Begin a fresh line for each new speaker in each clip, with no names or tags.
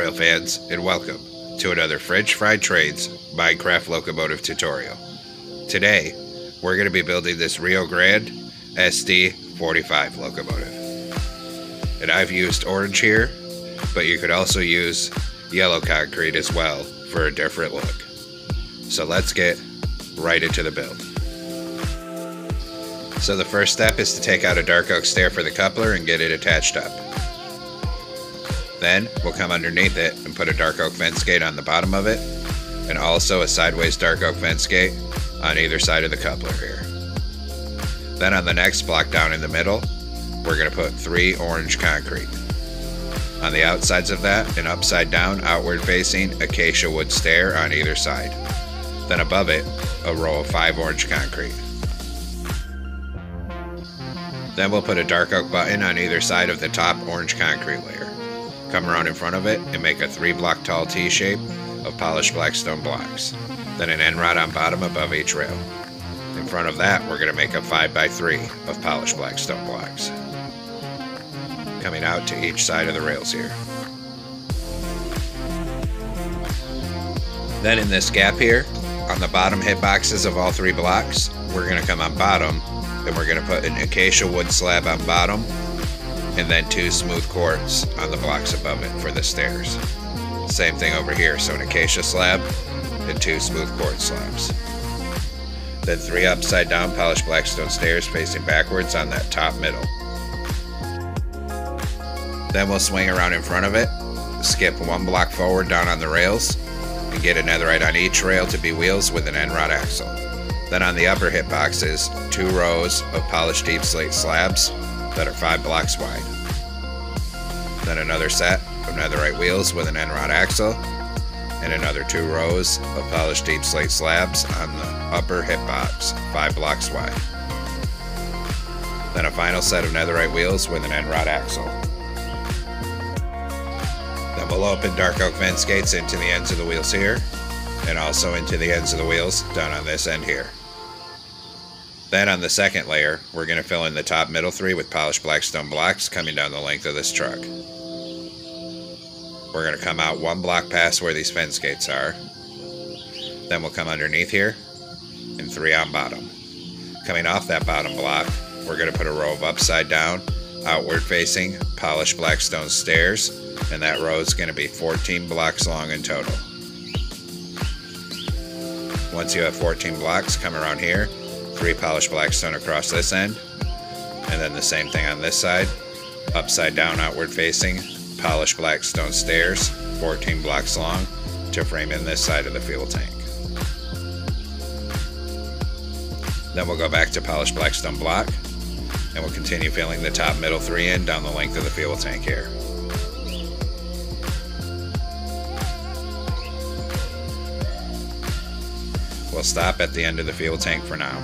tutorial fans, and welcome to another French Fried Trades Minecraft locomotive tutorial. Today, we're going to be building this Rio Grande SD45 locomotive. And I've used orange here, but you could also use yellow concrete as well for a different look. So let's get right into the build. So the first step is to take out a dark oak stair for the coupler and get it attached up. Then we'll come underneath it and put a dark oak fence gate on the bottom of it, and also a sideways dark oak fence gate on either side of the coupler here. Then on the next block down in the middle, we're going to put 3 orange concrete. On the outsides of that, an upside down outward facing acacia wood stair on either side. Then above it, a row of 5 orange concrete. Then we'll put a dark oak button on either side of the top orange concrete layer. Come around in front of it and make a 3-block tall T-shape of polished black stone blocks. Then an end rod on bottom above each rail. In front of that, we're going to make a 5x3 of polished black stone blocks, coming out to each side of the rails here. Then in this gap here, on the bottom hitboxes of all 3 blocks, we're going to come on bottom, and we're going to put an acacia wood slab on bottom, and then 2 smooth quartz on the blocks above it for the stairs. Same thing over here, so an acacia slab and 2 smooth quartz slabs. Then 3 upside down polished black stone stairs facing backwards on that top middle. Then we'll swing around in front of it, skip 1 block forward down on the rails, and get a netherite on each rail to be wheels with an end rod axle. Then on the upper hitboxes, 2 rows of polished deep slate slabs that are 5 blocks wide. Then another set of netherite wheels with an end rod axle, and another 2 rows of polished deep slate slabs on the upper hitbox, 5 blocks wide. Then a final set of netherite wheels with an end rod axle. Then we'll open dark oak fence gates into the ends of the wheels here, and also into the ends of the wheels down on this end here. Then on the second layer, we're going to fill in the top middle 3 with polished black stone blocks coming down the length of this truck. We're going to come out 1 block past where these fence gates are. Then we'll come underneath here, and 3 on bottom. Coming off that bottom block, we're going to put a row of upside down, outward facing, polished black stone stairs, and that row is going to be 14 blocks long in total. Once you have 14 blocks, come around here, 3 polished black stone across this end, and then the same thing on this side, upside down outward facing, polished black stone stairs, 14 blocks long, to frame in this side of the fuel tank. Then we'll go back to polished black stone block, and we'll continue filling the top middle 3 in down the length of the fuel tank here. We'll stop at the end of the fuel tank for now.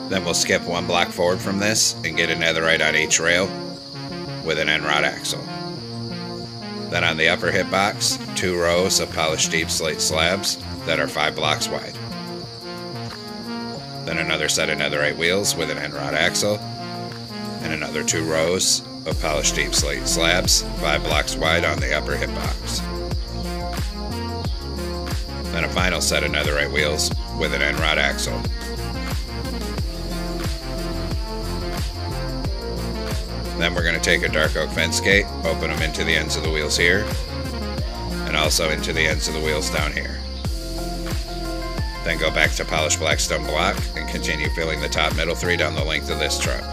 Then we'll skip 1 block forward from this and get a netherite on each rail with an end rod axle. Then on the upper hitbox, 2 rows of polished deep slate slabs that are 5 blocks wide. Then another set of netherite wheels with an end rod axle, and another 2 rows of polished deep slate slabs 5 blocks wide on the upper hitbox. Then a final set of netherite wheels with an end rod axle. Then we're going to take a dark oak fence gate, open them into the ends of the wheels here, and also into the ends of the wheels down here. Then go back to polished black stone block and continue filling the top middle 3 down the length of this truck.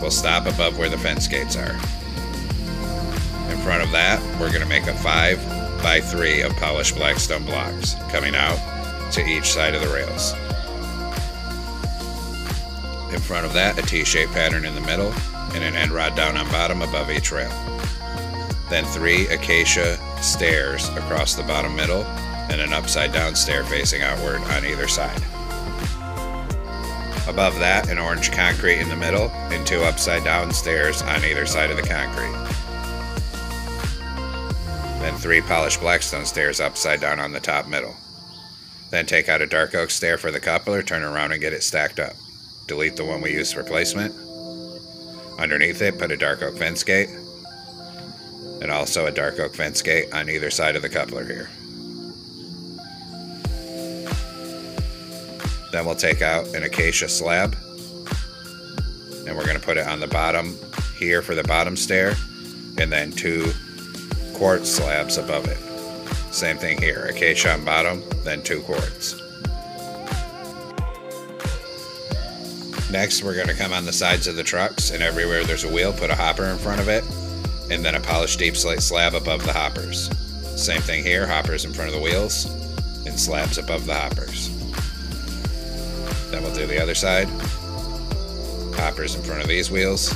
We'll stop above where the fence gates are. In front of that, we're going to make a 5x3 of polished black stone blocks coming out to each side of the rails. In front of that, a T-shaped pattern in the middle, and an end rod down on bottom above each rail. Then 3 acacia stairs across the bottom middle, and an upside down stair facing outward on either side. Above that, an orange concrete in the middle, and 2 upside down stairs on either side of the concrete. Then 3 polished black stone stairs upside down on the top middle. Then take out a dark oak stair for the coupler, turn around and get it stacked up. Delete the one we used for placement. Underneath it, put a dark oak fence gate. and also a dark oak fence gate on either side of the coupler here. Then we'll take out an acacia slab, and we're going to put it on the bottom here for the bottom stair, and then 2 quartz slabs above it. Same thing here, acacia on bottom, then 2 quartz. Next, we're going to come on the sides of the trucks, and everywhere there's a wheel, put a hopper in front of it, and then a polished deep slate slab above the hoppers. Same thing here, hoppers in front of the wheels, and slabs above the hoppers. Then we'll do the other side. Hoppers in front of these wheels,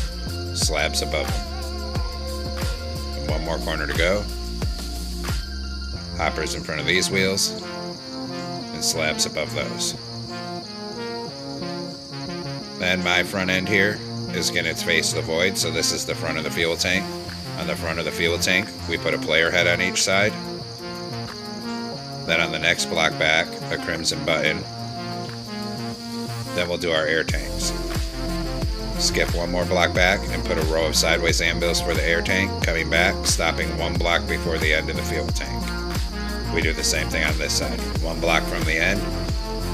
slabs above them. And 1 more corner to go. Hoppers in front of these wheels, and slabs above those. Then my front end here is going to face the void, so this is the front of the fuel tank. On the front of the fuel tank, we put a player head on each side. Then on the next block back, a crimson button. Then we'll do our air tanks. Skip 1 more block back and put a row of sideways anvils for the air tank, coming back, stopping 1 block before the end of the fuel tank. We do the same thing on this side. 1 block from the end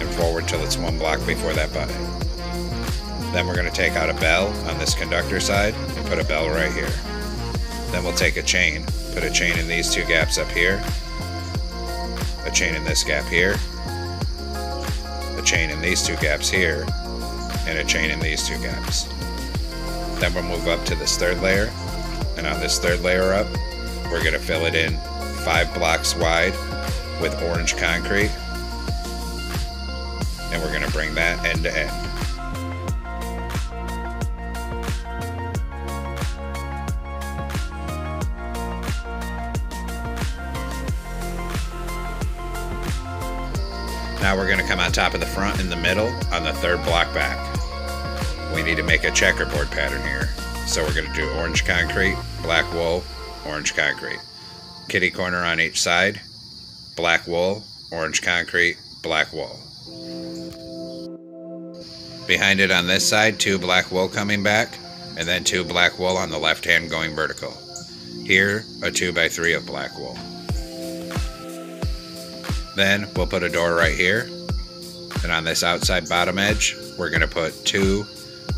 and forward till it's 1 block before that button. Then we're going to take out a bell on this conductor side and put a bell right here. Then we'll take a chain, put a chain in these 2 gaps up here, a chain in this gap here, a chain in these 2 gaps here, and a chain in these 2 gaps. Then we'll move up to this 3rd layer, and on this 3rd layer up, we're going to fill it in 5 blocks wide with orange concrete, and we're going to bring that end to end. Now we're going to come on top of the front in the middle on the 3rd block back. We need to make a checkerboard pattern here. So we're going to do orange concrete, black wool, orange concrete. Kitty corner on each side, black wool, orange concrete, black wool. Behind it on this side, 2 black wool coming back, and then 2 black wool on the left hand going vertical. Here, a 2x3 of black wool. Then we'll put a door right here, and on this outside bottom edge, we're going to put 2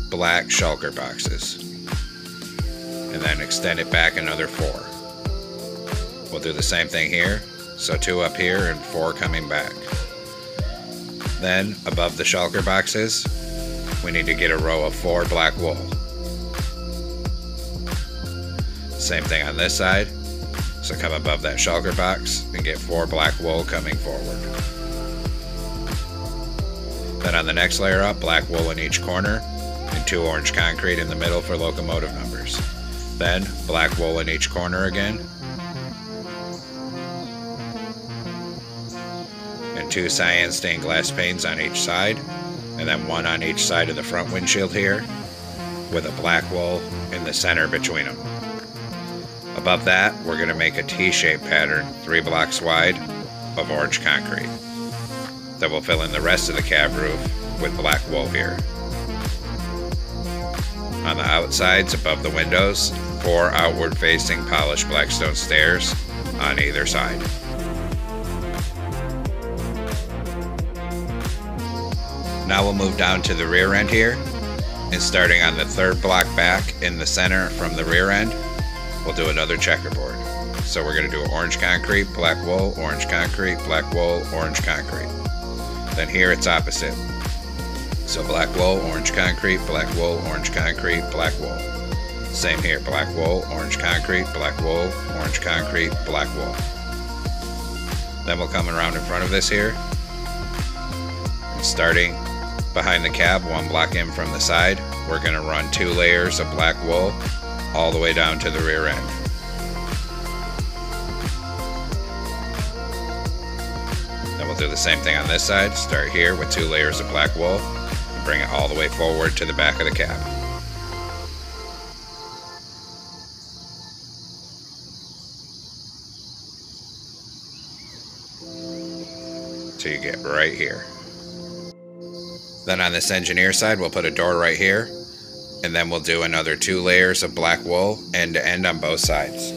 black shulker boxes, and then extend it back another 4. We'll do the same thing here, so 2 up here and 4 coming back. Then above the shulker boxes, we need to get a row of 4 black wool. Same thing on this side. So come above that shulker box and get 4 black wool coming forward. Then on the next layer up, black wool in each corner and 2 orange concrete in the middle for locomotive numbers. Then black wool in each corner again, and 2 cyan stained glass panes on each side, and then 1 on each side of the front windshield here with a black wool in the center between them. Above that, we're going to make a T-shaped pattern 3 blocks wide of orange concrete. Then we'll fill in the rest of the cab roof with black wool here. On the outsides above the windows, 4 outward facing polished black stone stairs on either side. Now we'll move down to the rear end here, and starting on the 3rd block back in the center from the rear end, we'll do another checkerboard. So we're going to do orange concrete, black wool, orange concrete, black wool, orange concrete. Then here it's opposite. So black wool, orange concrete, black wool, orange concrete, black wool. Same here, black wool, orange concrete, black wool, orange concrete, black wool. Then we'll come around in front of this here, and starting behind the cab, 1 block in from the side, we're going to run 2 layers of black wool all the way down to the rear end. Then we'll do the same thing on this side. Start here with 2 layers of black wool and bring it all the way forward to the back of the cab. So you get right here. Then on this engineer side, we'll put a door right here, and then we'll do another 2 layers of black wool end to end on both sides.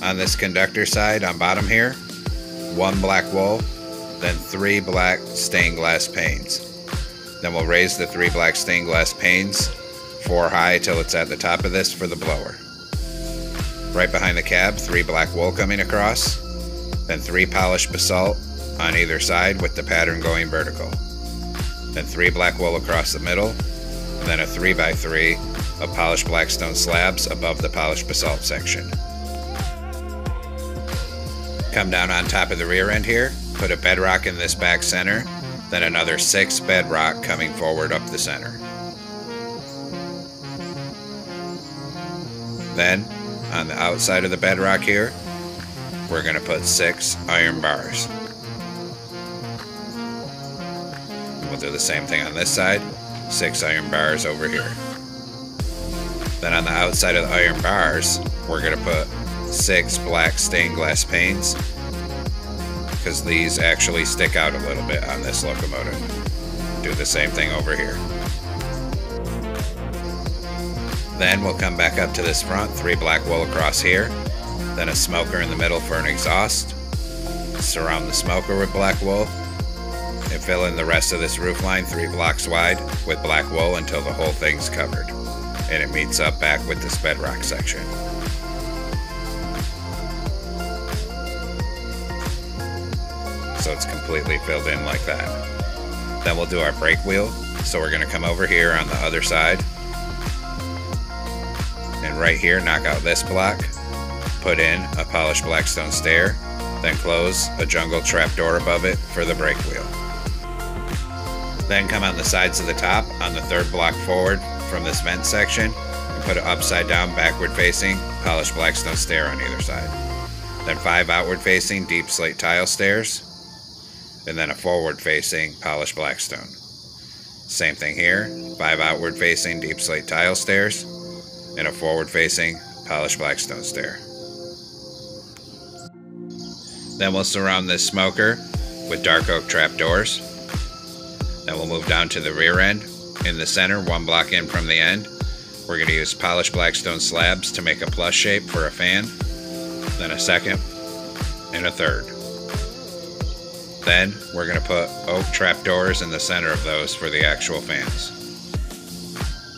On this conductor side on bottom here, 1 black wool, then 3 black stained glass panes. Then we'll raise the 3 black stained glass panes 4 high till it's at the top of this for the blower. Right behind the cab, 3 black wool coming across, then 3 polished basalt on either side with the pattern going vertical. Then 3 black wool across the middle, and then a 3x3 of polished blackstone slabs above the polished basalt section. Come down on top of the rear end here, put a bedrock in this back center, then another 6 bedrock coming forward up the center. Then, on the outside of the bedrock here, we're going to put 6 iron bars. And we'll do the same thing on this side, 6 iron bars over here. Then on the outside of the iron bars, we're going to put 6 black stained glass panes, because these actually stick out a little bit on this locomotive. Do the same thing over here. Then we'll come back up to this front, 3 black wool across here, then a smoker in the middle for an exhaust. Surround the smoker with black wool, and fill in the rest of this roof line 3 blocks wide with black wool until the whole thing's covered, and it meets up back with this bedrock section. So it's completely filled in like that. Then we'll do our brake wheel. So we're going to come over here on the other side, and right here knock out this block, put in a polished blackstone stair, then close a jungle trapdoor above it for the brake wheel. Then come on the sides of the top on the 3rd block forward from this vent section and put an upside down backward facing polished blackstone stair on either side. Then 5 outward facing deep slate tile stairs, and then a forward facing polished blackstone. Same thing here, 5 outward facing deep slate tile stairs, and a forward facing polished blackstone stair. Then we'll surround this smoker with dark oak trapdoors. Then we'll move down to the rear end. In the center, 1 block in from the end, we're going to use polished blackstone slabs to make a plus shape for a fan, then a 2nd, and a 3rd. Then we're going to put oak trapdoors in the center of those for the actual fans.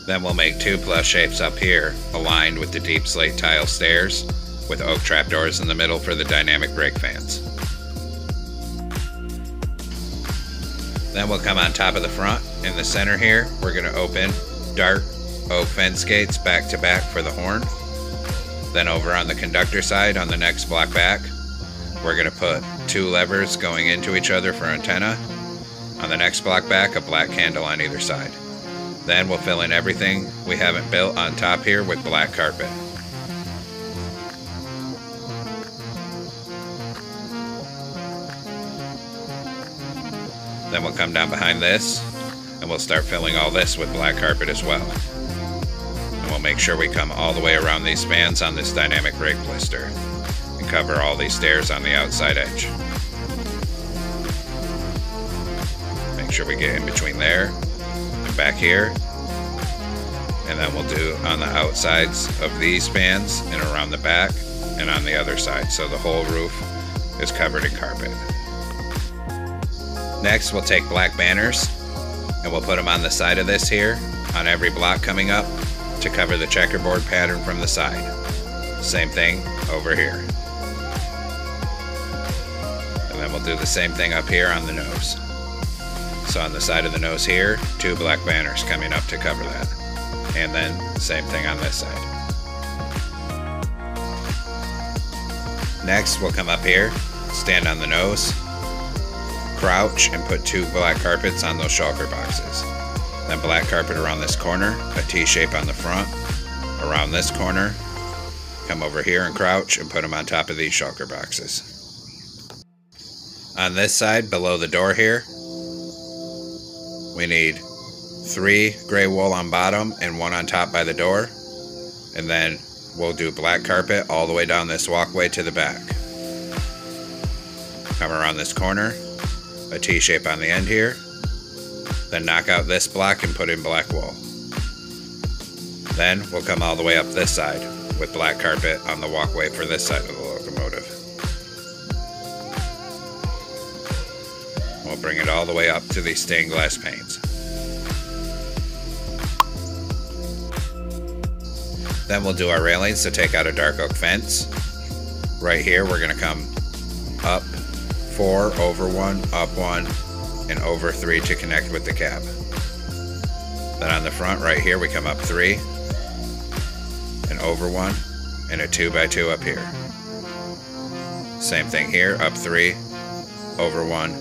Then we'll make 2 plus shapes up here, aligned with the deep slate tile stairs, with oak trapdoors in the middle for the dynamic brake fans. Then we'll come on top of the front. In the center here, we're going to open dark oak fence gates back to back for the horn. Then over on the conductor side, on the next block back, we're going to put 2 levers going into each other for antenna. On the next block back, a black candle on either side. Then we'll fill in everything we haven't built on top here with black carpet. Then we'll come down behind this and we'll start filling all this with black carpet as well. And we'll make sure we come all the way around these fans on this dynamic brake blister and cover all these stairs on the outside edge. Make sure we get in between there and back here. And then we'll do on the outsides of these fans and around the back and on the other side, so the whole roof is covered in carpet. Next, we'll take black banners and we'll put them on the side of this here, on every block coming up, to cover the checkerboard pattern from the side. Same thing over here. And then we'll do the same thing up here on the nose. So on the side of the nose here, 2 black banners coming up to cover that. And then same thing on this side. Next, we'll come up here, stand on the nose, crouch, and put 2 black carpets on those shulker boxes. Then black carpet around this corner, a T-shape on the front, around this corner, come over here and crouch and put them on top of these shulker boxes. On this side, below the door here, we need 3 gray wool on bottom and 1 on top by the door, and then we'll do black carpet all the way down this walkway to the back. Come around this corner, a T-shape on the end here, then knock out this block and put in black wool. Then we'll come all the way up this side with black carpet on the walkway for this side of the locomotive. locomotive. We'll bring it all the way up to these stained glass panes. Then we'll do our railings to take out a dark oak fence. Right here we're going to come up 4, over 1, up 1, and over 3 to connect with the cab. Then on the front right here we come up 3, and over 1, and a 2x2 up here. Same thing here, up 3, over 1,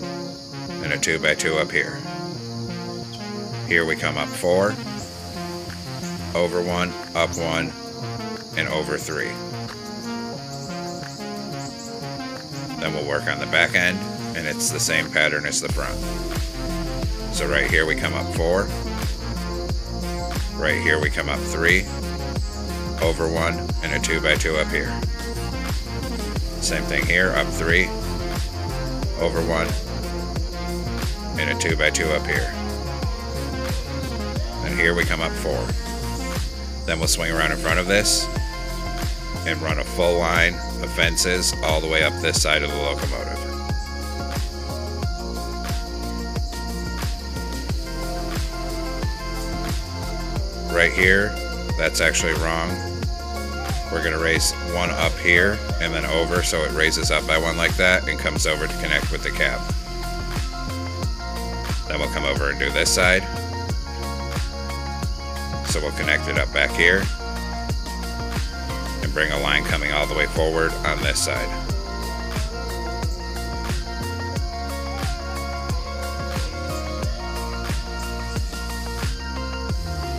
and a 2x2 up here. Here we come up 4, over 1, up 1, and over 3. Then we'll work on the back end, and it's the same pattern as the front. So right here we come up 4, right here we come up 3, over 1, and a 2x2 up here. Same thing here, up 3, over 1, and a 2x2 up here. And here we come up 4. Then we'll swing around in front of this and run a full line of fences all the way up this side of the locomotive. Right here, that's actually wrong. We're going to raise one up here and then over, so it raises up by 1 like that and comes over to connect with the cab. Then we'll come over and do this side. So we'll connect it up back here and bring a line coming all the way forward on this side.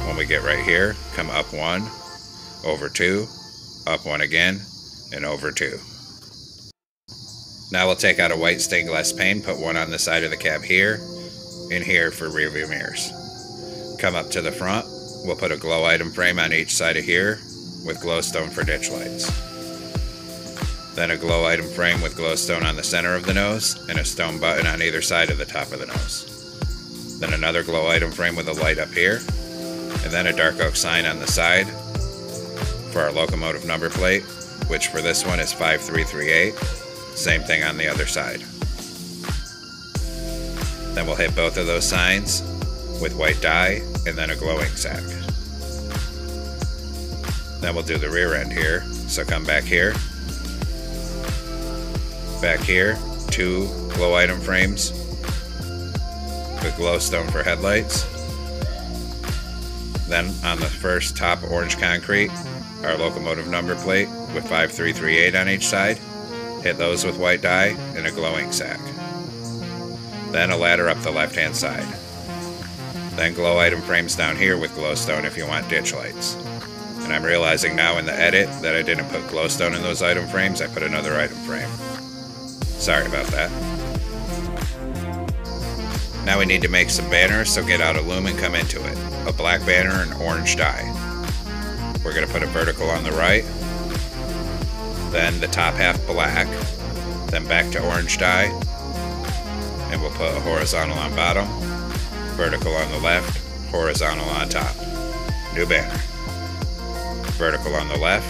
When we get right here, come up 1, over 2, up 1 again, and over 2. Now we'll take out a white stained glass pane, put one on the side of the cab here, and here for rear view mirrors. Come up to the front, we'll put a glow item frame on each side of here with glowstone for ditch lights. Then a glow item frame with glowstone on the center of the nose and a stone button on either side of the top of the nose. Then another glow item frame with a light up here, and then a dark oak sign on the side for our locomotive number plate, which for this one is 5338. Same thing on the other side. Then we'll hit both of those signs with white dye and then a glowing sack. Then we'll do the rear end here. So come back here, 2 glow item frames with glowstone for headlights. Then on the first top orange concrete, our locomotive number plate with 5338 on each side. Hit those with white dye and a glowing sack. Then a ladder up the left hand side. Then glow item frames down here with glowstone if you want ditch lights. And I'm realizing now in the edit that I didn't put glowstone in those item frames, I put another item frame. Sorry about that. Now we need to make some banners, so get out a loom and come into it. A black banner and orange dye. We're going to put a vertical on the right, then the top half black, then back to orange dye, and we'll put a horizontal on bottom, vertical on the left, horizontal on top. New banner. Vertical on the left,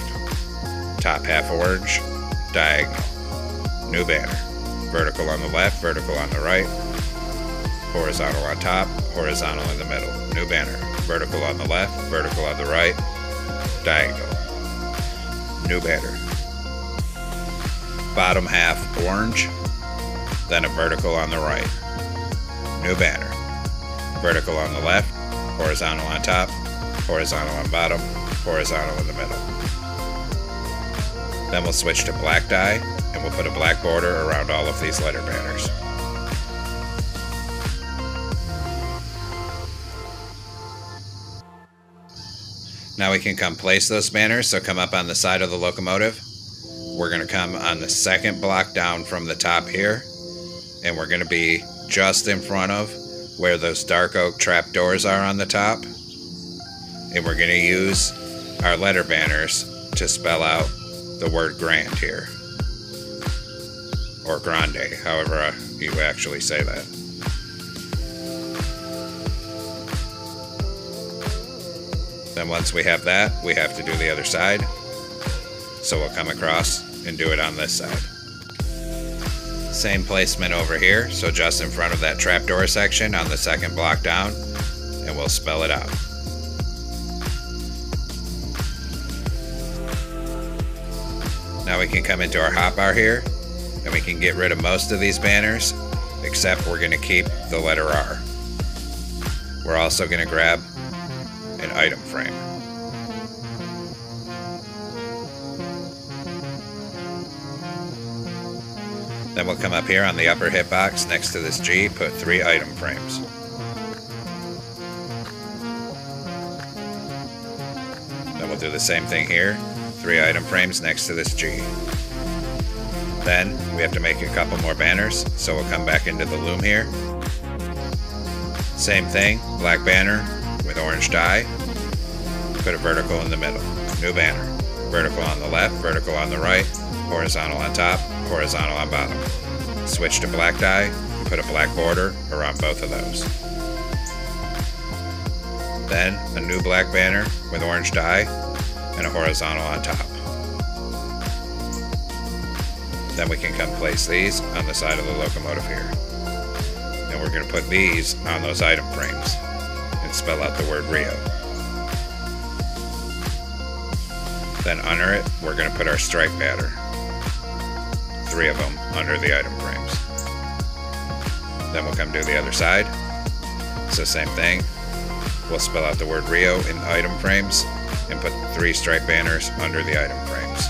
top half orange, diagonal. New banner. Vertical on the left, vertical on the right, horizontal on top, horizontal in the middle. New banner. Vertical on the left, vertical on the right, diagonal. New banner. Bottom half orange, then a vertical on the right. New banner. Vertical on the left, horizontal on top, horizontal on bottom, horizontal in the middle. Then we'll switch to black dye, and we'll put a black border around all of these letter banners. Now we can come place those banners, so come up on the side of the locomotive. We're going to come on the second block down from the top here, and we're going to be just in front of where those dark oak trapdoors are on the top. And we're going to use our letter banners to spell out the word grand here. Or grande, however you actually say that. Then once we have that, we have to do the other side. So we'll come across and do it on this side. Same placement over here, so just in front of that trapdoor section on the second block down, and we'll spell it out. Now we can come into our hotbar here, and we can get rid of most of these banners, except we're going to keep the letter R. We're also going to grab an item frame. Then we'll come up here on the upper hitbox next to this G, put 3 item frames. Then we'll do the same thing here, 3 item frames next to this G. Then we have to make a couple more banners, so we'll come back into the loom here. Same thing, black banner with orange dye, put a vertical in the middle, new banner. Vertical on the left, vertical on the right, horizontal on top, horizontal on bottom. Switch to black dye and put a black border around both of those. Then a new black banner with orange dye and a horizontal on top. Then we can come place these on the side of the locomotive here. And we're going to put these on those item frames and spell out the word Rio. Then under it, we're going to put our stripe pattern. 3 of them under the item frames. Then we'll come to the other side. So same thing. We'll spell out the word Rio in item frames and put 3 stripe banners under the item frames.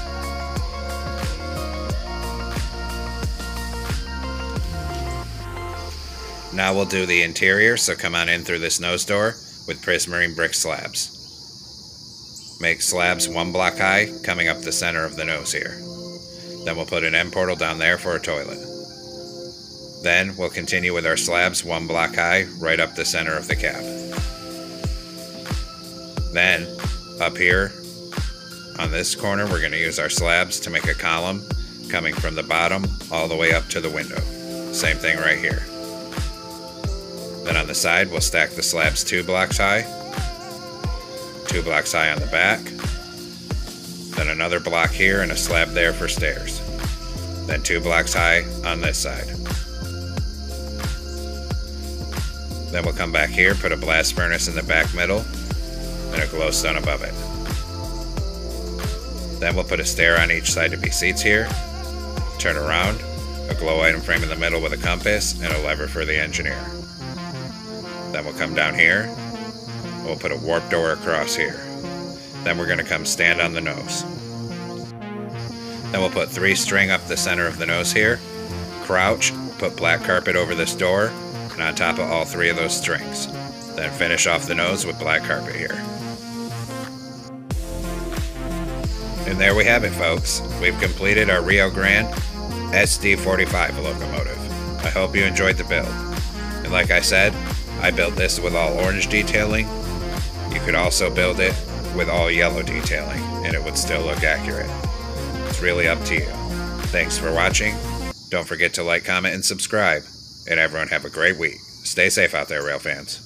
Now we'll do the interior, so come on in through this nose door with prismarine brick slabs. Make slabs 1 block high, coming up the center of the nose here. Then we'll put an end portal down there for a toilet. Then we'll continue with our slabs 1 block high, right up the center of the cab. Then, up here, on this corner, we're going to use our slabs to make a column coming from the bottom all the way up to the window. Same thing right here. Then on the side, we'll stack the slabs 2 blocks high, 2 blocks high on the back, then another block here and a slab there for stairs, then 2 blocks high on this side. Then we'll come back here, put a blast furnace in the back middle, and a glowstone above it. Then we'll put a stair on each side to be seats here, turn around, a glow item frame in the middle with a compass, and a lever for the engineer. Then we'll come down here, and we'll put a warp door across here. Then we're going to come stand on the nose. Then we'll put 3 string up the center of the nose here, crouch, put black carpet over this door, and on top of all 3 of those strings. Then finish off the nose with black carpet here. And there we have it, folks. We've completed our Rio Grande SD45 locomotive. I hope you enjoyed the build. And like I said, I built this with all orange detailing. You could also build it with all yellow detailing, and it would still look accurate. It's really up to you. Thanks for watching. Don't forget to like, comment, and subscribe. And everyone have a great week. Stay safe out there, rail fans.